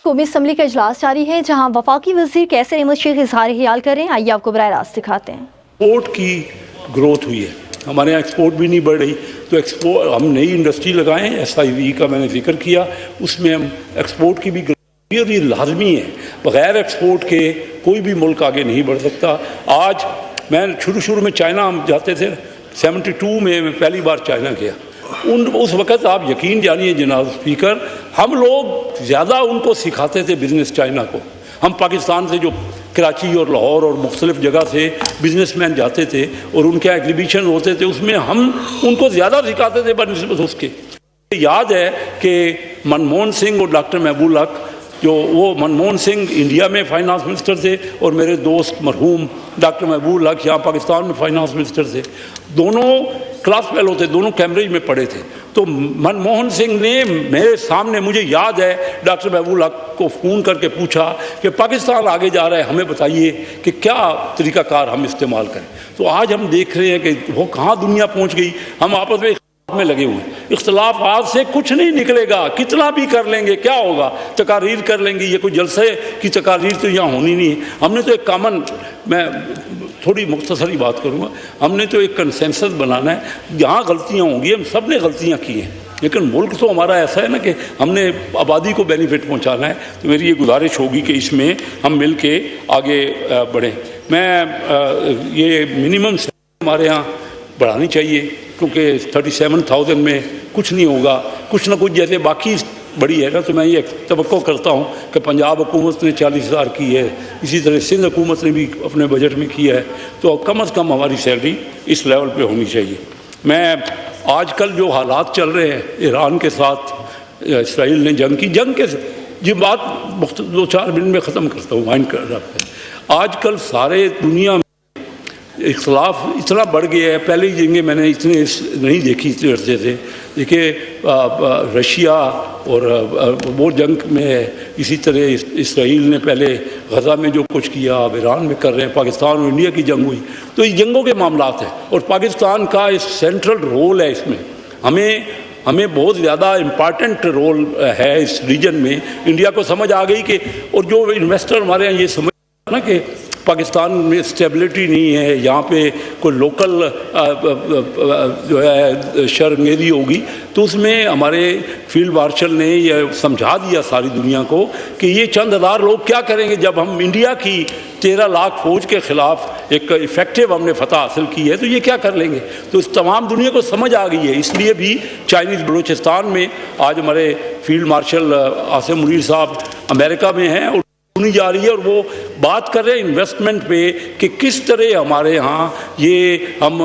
قومی اسمبلی کا اجلاس جاری ہے جہاں وفاقی وزیر کیسر احمد شیخ اظہار خیال کریں، آئیے آپ کو براہ راست دکھاتے ہیں۔ ایکسپورٹ کی گروتھ ہوئی ہے، ہمارے یہاں ایکسپورٹ بھی نہیں بڑھ رہی، تو ایکسپورٹ ہم نئی انڈسٹری لگائیں، SIV کا میں نے ذکر کیا، اس میں ہم ایکسپورٹ کی بھی گروتھ، اور یہ لازمی ہے، بغیر ایکسپورٹ کے کوئی بھی ملک آگے نہیں بڑھ سکتا۔ آج میں شروع میں چائنا ہم جاتے تھے، 72 میں پہلی بار چائنا گیا، اس وقت آپ یقین جانیے جناب اسپیکر، ہم لوگ زیادہ ان کو سکھاتے تھے بزنس چائنا کو۔ ہم پاکستان سے جو کراچی اور لاہور اور مختلف جگہ سے بزنس مین جاتے تھے اور ان کے ایگزیبیشن ہوتے تھے، اس میں ہم ان کو زیادہ سکھاتے تھے بنسبت اس کے۔ یاد ہے کہ منموہن سنگھ اور ڈاکٹر محبوب الحق، جو وہ منموہن سنگھ انڈیا میں فائنانس منسٹر تھے اور میرے دوست مرحوم ڈاکٹر محبوب الحق یہاں پاکستان میں فائنانس منسٹر تھے، دونوں کلاس فیلو تھے، دونوں کیمبرج میں پڑھے تھے۔ تو منموہن سنگھ نے میرے سامنے، مجھے یاد ہے، ڈاکٹر محبوب الحق کو فون کر کے پوچھا کہ پاکستان آگے جا رہا ہے، ہمیں بتائیے کہ کیا طریقہ کار ہم استعمال کریں۔ تو آج ہم دیکھ رہے ہیں کہ وہ کہاں دنیا پہنچ گئی، ہم آپس میں لگے ہوئے ہیں۔ اختلافات سے کچھ نہیں نکلے گا، کتنا بھی کر لیں گے کیا ہوگا، تقاریر کر لیں گے، یہ کوئی جلسے کی تقاریر تو یہاں ہونی نہیں ہے۔ ہم نے تو ایک کامن، میں تھوڑی مختصری بات کروں گا، ہم نے تو ایک کنسنسس بنانا ہے، جہاں غلطیاں ہوں گی، ہم سب نے غلطیاں کی ہیں، لیکن ملک تو ہمارا ایسا ہے نا کہ ہم نے آبادی کو بینیفٹ پہنچانا ہے۔ تو میری یہ گزارش ہوگی کہ اس میں ہم مل کے آگے بڑھیں۔ میں یہ منیمم ہمارے ہاں بڑھانی چاہیے، کیونکہ 37,000 میں کچھ نہیں ہوگا، کچھ نہ کچھ جیسے باقی بڑی ہے نا، تو میں یہ توقع کرتا ہوں کہ پنجاب حکومت نے 40,000 کی ہے، اسی طرح سندھ حکومت نے بھی اپنے بجٹ میں کیا ہے، تو کم از کم ہماری سیلری اس لیول پہ ہونی چاہیے۔ میں آج کل جو حالات چل رہے ہیں ایران کے ساتھ، اسرائیل نے جنگ کے یہ بات 2-4 منٹ میں ختم کرتا ہوں، مائنڈ کر رہا ہے۔ آج کل سارے دنیا میں اختلاف اتنا بڑھ گیا ہے، پہلے جنگیں میں نے اتنے نہیں دیکھی اتنے عرصے سے۔ دیکھیے رشیا اور وہ جنگ میں ہے، اسی طرح اسرائیل نے پہلے غزہ میں جو کچھ کیا، اب ایران میں کر رہے ہیں، پاکستان اور انڈیا کی جنگ ہوئی، تو یہ جنگوں کے معاملات ہیں، اور پاکستان کا اس سینٹرل رول ہے، اس میں ہمیں بہت زیادہ امپارٹنٹ رول ہے اس ریجن میں۔ انڈیا کو سمجھ آ گئی کہ، اور جو انویسٹر ہمارے یہاں یہ سمجھ نا کہ پاکستان میں اسٹیبلٹی نہیں ہے، یہاں پہ کوئی لوکل جو ہے شرمگیری ہوگی، تو اس میں ہمارے فیلڈ مارشل نے یہ سمجھا دیا ساری دنیا کو کہ یہ چند ہزار لوگ کیا کریں گے، جب ہم انڈیا کی 13 لاکھ فوج کے خلاف ایک ایفیکٹو ہم نے فتح حاصل کی ہے، تو یہ کیا کر لیں گے۔ تو اس تمام دنیا کو سمجھ آ گئی ہے، اس لیے بھی چائنیز بلوچستان میں آج ہمارے فیلڈ مارشل عاصم منیر صاحب امریکہ میں ہیں اور سنی جا رہی ہے، اور وہ بات کر رہے ہیں انویسٹمنٹ پہ کہ کس طرح ہمارے ہاں یہ ہم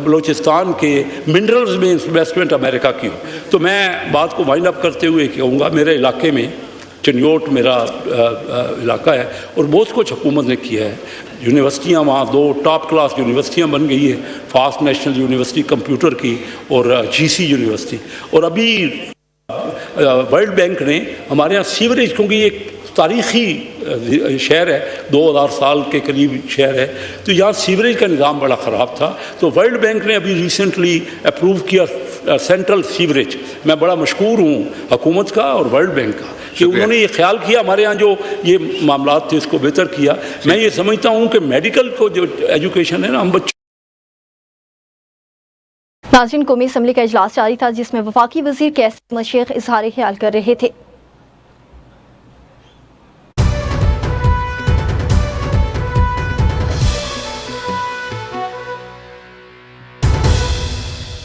بلوچستان کے منرلز میں انویسٹمنٹ امریکہ کی ہو۔ تو میں بات کو وائنڈ اپ کرتے ہوئے کہوں گا، میرے علاقے میں چنیوٹ میرا علاقہ ہے، اور بہت کچھ حکومت نے کیا ہے۔ یونیورسٹیاں وہاں 2 ٹاپ کلاس یونیورسٹیاں بن گئی ہیں، فاسٹ نیشنل یونیورسٹی کمپیوٹر کی اور GC یونیورسٹی، اور ابھی ورلڈ بینک نے ہمارے یہاں سیوریج، کیونکہ یہ تاریخی شہر ہے، 2000 سال کے قریب شہر ہے، تو یہاں سیوریج کا نظام بڑا خراب تھا، تو ورلڈ بینک نے ابھی ریسنٹلی اپروو کیا سینٹرل سیوریج۔ میں بڑا مشکور ہوں حکومت کا اور ورلڈ بینک کا کہ انہوں نے یہ خیال کیا، ہمارے ہاں جو یہ معاملات تھے اس کو بہتر کیا۔ میں یہ سمجھتا ہوں کہ میڈیکل کو جو ایجوکیشن ہے نا، ہم بچوں۔ ناظرین، قومی اسمبلی کا اجلاس جاری تھا جس میں وفاقی وزیر کیسر احمد شیخ اظہار خیال کر رہے تھے۔